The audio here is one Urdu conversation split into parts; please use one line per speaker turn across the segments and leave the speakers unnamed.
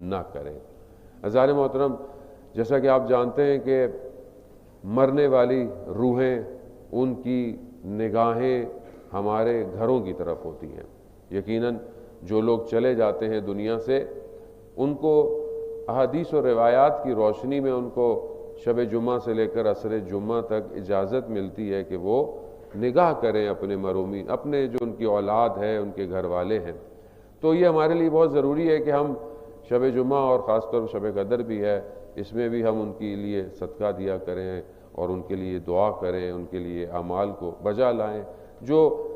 نہ کریں۔ عزیزان محترم، جیسا کہ آپ جانتے ہیں کہ مرنے والی روحیں، ان کی نگاہیں ہمارے گھروں کی طرف ہوتی ہیں۔ یقیناً جو لوگ چلے جاتے ہیں دنیا سے، ان کو احادیث و روایات کی روشنی میں ان کو شب جمعہ سے لے کر عصر جمعہ تک اجازت ملتی ہے کہ وہ نگاہ کریں اپنے مرحومین، اپنے جو ان کی اولاد ہے، ان کے گھر والے ہیں۔ تو یہ ہمارے لیے بہت ضروری ہے کہ ہم شب جمعہ اور خاص طور پر شب قدر بھی ہے، اس میں بھی ہم ان کے لیے صدقہ دیا کریں اور ان کے لیے دعا کریں، ان کے لیے اعمال کو بجا لائیں۔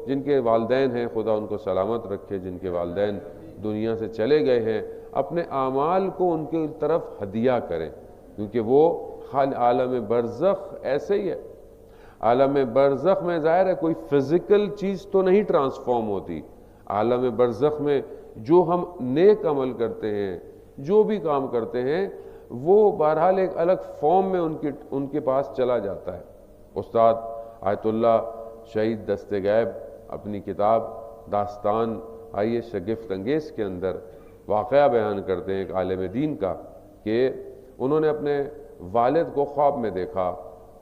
جن کے والدین ہیں، خدا ان کو سلامت رکھے، جن کے والدین دنیا سے چلے گئے ہیں، اپنے اعمال کو ان کی طرف ہدیہ کریں، کیونکہ وہ عالم برزخ ایسے ہی ہے۔ عالم برزخ میں ظاہر ہے کوئی فزیکل چیز تو نہیں ٹرانسفارم ہوتی۔ عالم برزخ میں جو ہم نیک عمل کرتے ہیں، جو بھی کام کرتے ہیں، وہ بہرحال ایک الگ فارم میں ان کے پاس چلا جاتا ہے۔ استاد آیت اللہ شہید دست غیب اپنی کتاب داستان آئیے شگفت انگیز کے اندر واقعہ بیان کرتے ہیں ایک عالم دین کا، کہ انہوں نے اپنے والد کو خواب میں دیکھا۔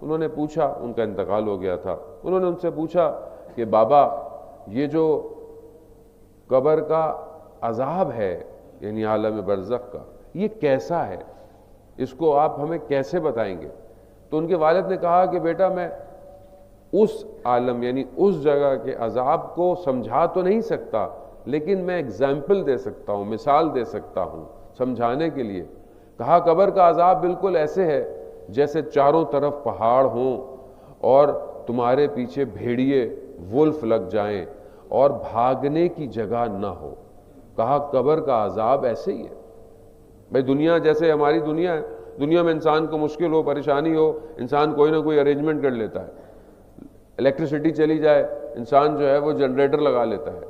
انہوں نے پوچھا، ان کا انتقال ہو گیا تھا، انہوں نے ان سے پوچھا کہ بابا، یہ جو قبر کا عذاب ہے، یعنی عالم برزخ کا، یہ کیسا ہے؟ اس کو آپ ہمیں کیسے بتائیں گے؟ تو ان کے والد نے کہا کہ بیٹا، میں اس عالم یعنی اس جگہ کے عذاب کو سمجھا تو نہیں سکتا، لیکن میں اگزامپل دے سکتا ہوں، مثال دے سکتا ہوں سمجھانے کے لیے۔ کہا قبر کا عذاب بالکل ایسے ہے جیسے چاروں طرف پہاڑ ہوں اور تمہارے پیچھے بھیڑیے ولف لگ جائیں اور بھاگنے کی جگہ نہ ہو۔ کہا قبر کا عذاب ایسے ہی ہے۔ بھئی دنیا جیسے ہماری دنیا ہے، دنیا میں انسان کو مشکل ہو، پریشانی ہو، انسان کوئی نہ کوئی ارینجمنٹ کر لیتا ہے۔ الیکٹریسٹی چلی جائے، انسان جو ہے وہ جنریٹر لگا لیتا ہے۔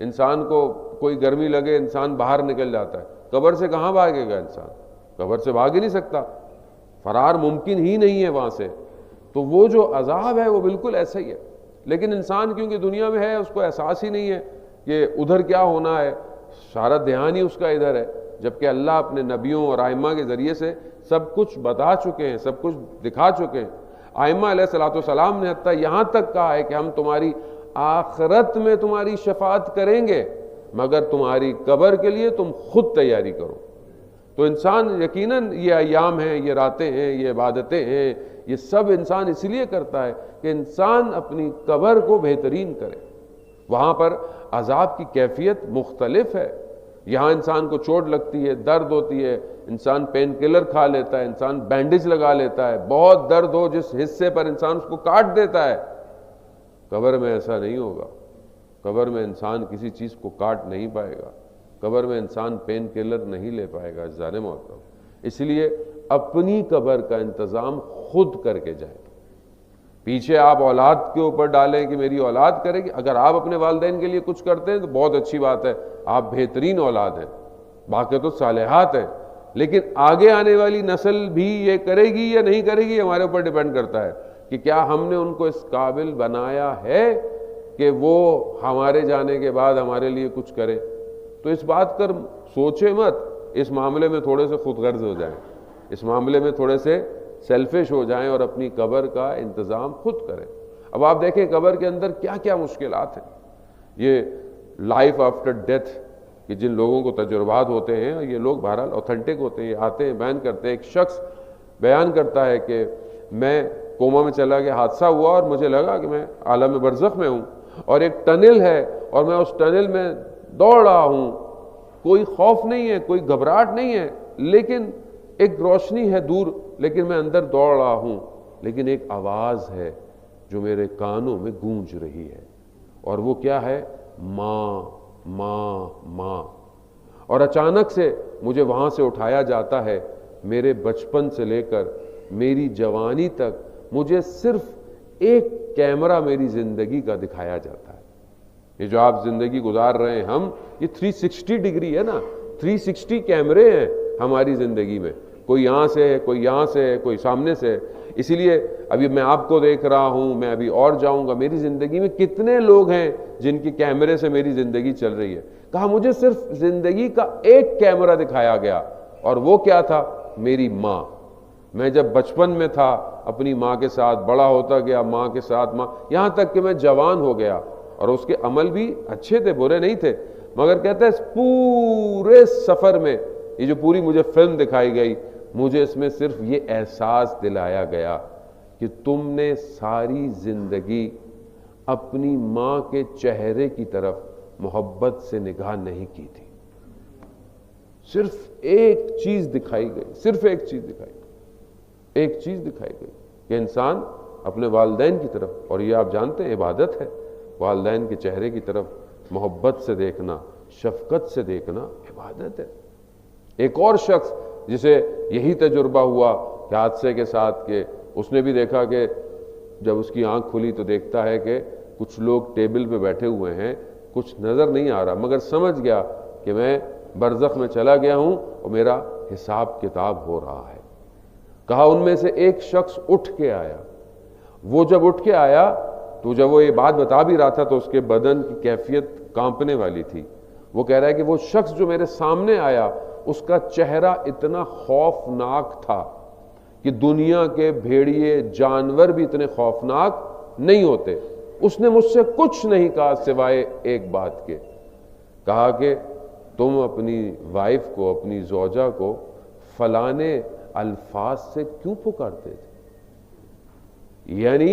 انسان کو کوئی گرمی لگے، انسان باہر نکل جاتا ہے۔ قبر سے کہاں بھاگے گا انسان؟ قبر سے بھاگ ہی نہیں سکتا، فرار ممکن ہی نہیں ہے وہاں سے۔ تو وہ جو عذاب ہے وہ بالکل ایسا ہی ہے، لیکن انسان کیونکہ دنیا میں ہے، اس کو احساس ہی نہیں ہے کہ ادھر کیا ہونا ہے، سارا دھیان ہی اس کا ادھر ہے، جبکہ اللہ اپنے نبیوں اور ائمہ کے ذریعے سے سب کچھ بتا چکے ہیں، سب کچھ دکھا چکے ہیں۔ ائمہ علیہ الصلوۃ والسلام نے حتیٰ یہاں تک کہا ہے کہ ہم تمہاری آخرت میں تمہاری شفاعت کریں گے، مگر تمہاری قبر کے لیے تم خود تیاری کرو۔ تو انسان یقیناً یہ ایام ہیں، یہ راتیں ہیں، یہ عبادتیں ہیں، یہ سب انسان اس لیے کرتا ہے کہ انسان اپنی قبر کو بہترین کرے۔ وہاں پر عذاب کی کیفیت مختلف ہے۔ یہاں انسان کو چوٹ لگتی ہے، درد ہوتی ہے، انسان پین کلر کھا لیتا ہے، انسان بینڈیج لگا لیتا ہے، بہت درد ہو جس حصے پر انسان اس کو کاٹ دیتا ہے۔ قبر میں ایسا نہیں ہوگا۔ قبر میں انسان کسی چیز کو کاٹ نہیں پائے گا، قبر میں انسان پین کلر نہیں لے پائے گا۔ عزیزان محترم، اس لیے اپنی قبر کا انتظام خود کر کے جائیں۔ پیچھے آپ اولاد کے اوپر ڈالیں کہ میری اولاد کرے گی۔ اگر آپ اپنے والدین کے لیے کچھ کرتے ہیں تو بہت اچھی بات ہے، آپ بہترین اولاد ہیں، باقی تو صالحات ہیں، لیکن آگے آنے والی نسل بھی یہ کرے گی یا نہیں کرے گی، ہمارے اوپر ڈیپینڈ کرتا ہے کہ کیا ہم نے ان کو اس قابل بنایا ہے کہ وہ ہمارے جانے کے بعد ہمارے لیے کچھ کرے۔ تو اس بات کر سوچے مت، اس معاملے میں تھوڑے سے خود غرض ہو جائیں، اس معاملے میں تھوڑے سے سیلفش ہو جائیں اور اپنی قبر کا انتظام خود کریں۔ اب آپ دیکھیں قبر کے اندر کیا کیا مشکلات ہیں۔ یہ لائف آفٹر ڈیتھ کہ جن لوگوں کو تجربات ہوتے ہیں، یہ لوگ بہرحال اوتھینٹک ہوتے ہیں، یہ آتے ہیں بیان کرتے ہیں۔ ایک شخص بیان کرتا ہے کہ میں کوما میں چلا گیا، حادثہ ہوا اور مجھے لگا کہ میں عالم برزخ میں ہوں اور ایک ٹنل ہے اور میں اس ٹنل میں دوڑ رہا ہوں، کوئی خوف نہیں ہے، کوئی گھبراہٹ نہیں ہے، لیکن ایک روشنی ہے دور، لیکن میں اندر دوڑ رہا ہوں، لیکن ایک آواز ہے جو میرے کانوں میں گونج رہی ہے، اور وہ کیا ہے؟ ماں ماں ماں۔ اور اچانک سے مجھے وہاں سے اٹھایا جاتا ہے، میرے بچپن سے لے کر میری جوانی تک مجھے صرف ایک کیمرہ میری زندگی کا دکھایا جاتا ہے۔ یہ جو آپ زندگی گزار رہے ہیں ہم، یہ 360 ڈگری ہے نا، 360 کیمرے ہیں ہماری زندگی میں، کوئی یہاں سے ہے، کوئی یہاں سے ہے، کوئی سامنے سے ہے۔ اسی لیے ابھی میں آپ کو دیکھ رہا ہوں، میں ابھی اور جاؤں گا، میری زندگی میں کتنے لوگ ہیں جن کی کیمرے سے میری زندگی چل رہی ہے۔ کہا مجھے صرف زندگی کا ایک کیمرہ دکھایا گیا، اور وہ کیا تھا؟ میری ماں۔ میں جب بچپن میں تھا اپنی ماں کے ساتھ، بڑا ہوتا گیا ماں کے ساتھ، ماں، یہاں تک کہ میں جوان ہو گیا، اور اس کے عمل بھی اچھے تھے، برے نہیں تھے، مگر کہتے ہیں اس پورے سفر میں، یہ جو پوری مجھے فلم دکھائی گئی، مجھے اس میں صرف یہ احساس دلایا گیا کہ تم نے ساری زندگی اپنی ماں کے چہرے کی طرف محبت سے نگاہ نہیں کی تھی۔ صرف ایک چیز دکھائی گئی، صرف ایک چیز دکھائی گئی، ایک چیز دکھائی گئی کہ انسان اپنے والدین کی طرف، اور یہ آپ جانتے ہیں عبادت ہے، والدین کے چہرے کی طرف محبت سے دیکھنا، شفقت سے دیکھنا عبادت ہے۔ ایک اور شخص جسے یہی تجربہ ہوا کہ حادثے کے ساتھ، کہ اس نے بھی دیکھا کہ جب اس کی آنکھ کھلی تو دیکھتا ہے کہ کچھ لوگ ٹیبل پہ بیٹھے ہوئے ہیں، کچھ نظر نہیں آ رہا، مگر سمجھ گیا کہ میں برزخ میں چلا گیا ہوں اور میرا حساب کتاب ہو رہا ہے۔ کہا ان میں سے ایک شخص اٹھ کے آیا، وہ جب اٹھ کے آیا تو جب وہ یہ بات بتا بھی رہا تھا تو اس کے بدن کی کیفیت کانپنے والی تھی۔ وہ کہہ رہا ہے کہ وہ شخص جو میرے سامنے آیا اس کا چہرہ اتنا خوفناک تھا کہ دنیا کے بھیڑیے جانور بھی اتنے خوفناک نہیں ہوتے۔ اس نے مجھ سے کچھ نہیں کہا سوائے ایک بات کے، کہا کہ تم اپنی وائف کو، اپنی زوجہ کو فلانے الفاظ سے کیوں پکارتے تھے؟ یعنی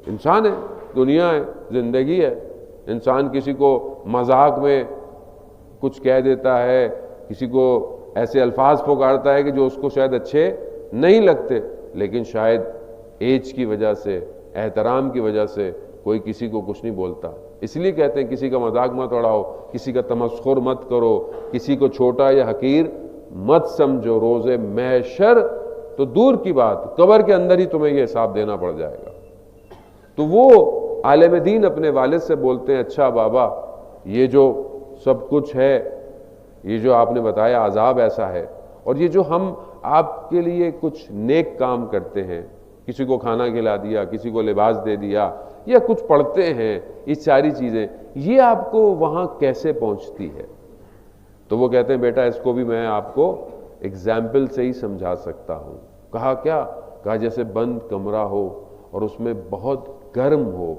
انسان ہے، دنیا ہے، زندگی ہے، انسان کسی کو مذاق میں کچھ کہہ دیتا ہے، کسی کو ایسے الفاظ پکارتا ہے کہ جو اس کو شاید اچھے نہیں لگتے، لیکن شاید ایج کی وجہ سے، احترام کی وجہ سے کوئی کسی کو کچھ نہیں بولتا۔ اس لیے کہتے ہیں کسی کا مذاق مت اڑاؤ، کسی کا تمسخر مت کرو، کسی کو چھوٹا یا حقیر مت سمجھو، روز محشر تو دور کی بات، قبر کے اندر ہی تمہیں یہ حساب دینا پڑ جائے گا۔ تو وہ عالم دین اپنے والد سے بولتے ہیں اچھا بابا، یہ جو سب کچھ ہے، یہ جو آپ نے بتایا عذاب ایسا ہے، اور یہ جو ہم آپ کے لیے کچھ نیک کام کرتے ہیں، کسی کو کھانا کھلا دیا، کسی کو لباس دے دیا، یا کچھ پڑھتے ہیں، یہ ساری چیزیں یہ آپ کو وہاں کیسے پہنچتی ہے؟ تو وہ کہتے ہیں بیٹا اس کو بھی میں آپ کو ایگزامپل سے ہی سمجھا سکتا ہوں۔ کہا کیا؟ کہا جیسے بند کمرہ ہو اور اس میں بہت گرم ہو،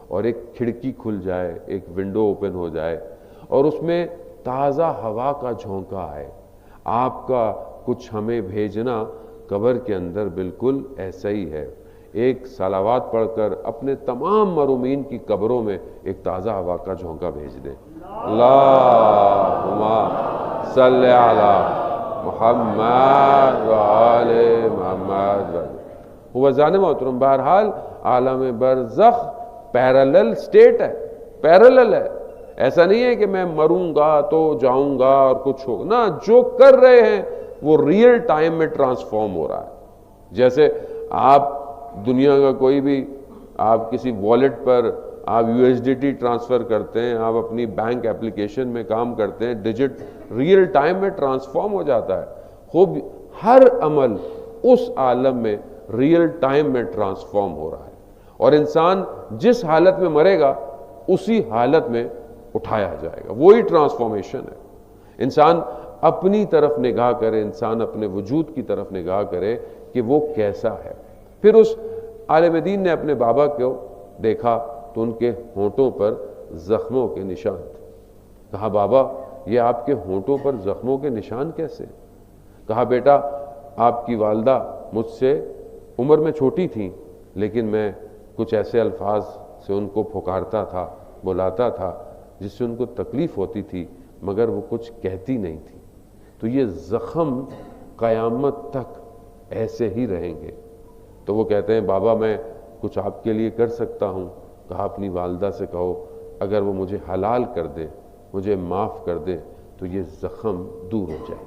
اور ایک کھڑکی کھل جائے، ایک ونڈو اوپن ہو جائے، اور اس میں تازہ ہوا کا جھونکا آئے، آپ کا کچھ ہمیں بھیجنا قبر کے اندر بالکل ایسا ہی ہے۔ ایک صلوات پڑھ کر اپنے تمام مرحومین کی قبروں میں ایک تازہ ہوا کا جھونکا بھیج دیں۔ اللہم صلی علی محمد وآل محمد۔ ہوا جانے محترم، بہرحال عالم برزخ پیرالل سٹیٹ ہے، پیرالل ہے۔ ایسا نہیں ہے کہ میں مروں گا تو جاؤں گا اور کچھ ہوگا، نہ، جو کر رہے ہیں وہ ریئل ٹائم میں ٹرانسفارم ہو رہا ہے۔ جیسے آپ دنیا کا کوئی بھی، آپ کسی والیٹ پر آپ USDT ٹرانسفر کرتے ہیں، آپ اپنی بینک اپلیکیشن میں کام کرتے ہیں، ڈیجٹ ریئل ٹائم میں ٹرانسفارم ہو جاتا ہے۔ خوب ہر عمل اس عالم میں ریئل ٹائم میں ٹرانسفارم ہو رہا ہے، اور انسان جس حالت میں مرے گا اسی حالت میں اٹھایا جائے گا، وہی ٹرانسفارمیشن ہے۔ انسان اپنی طرف نگاہ کرے، انسان اپنے وجود کی طرف نگاہ کرے کہ وہ کیسا ہے۔ پھر اس عالم دین نے اپنے بابا کو دیکھا تو ان کے ہونٹوں پر زخموں کے نشان تھے۔ کہا بابا یہ آپ کے ہونٹوں پر زخموں کے نشان کیسے؟ کہا بیٹا آپ کی والدہ مجھ سے عمر میں چھوٹی تھیں، لیکن میں کچھ ایسے الفاظ سے ان کو پکارتا تھا، بلاتا تھا جس سے ان کو تکلیف ہوتی تھی، مگر وہ کچھ کہتی نہیں تھی، تو یہ زخم قیامت تک ایسے ہی رہیں گے۔ تو وہ کہتے ہیں بابا میں کچھ آپ کے لیے کر سکتا ہوں؟ کہا اپنی والدہ سے کہو اگر وہ مجھے حلال کر دے، مجھے معاف کر دے تو یہ زخم دور ہو جائے۔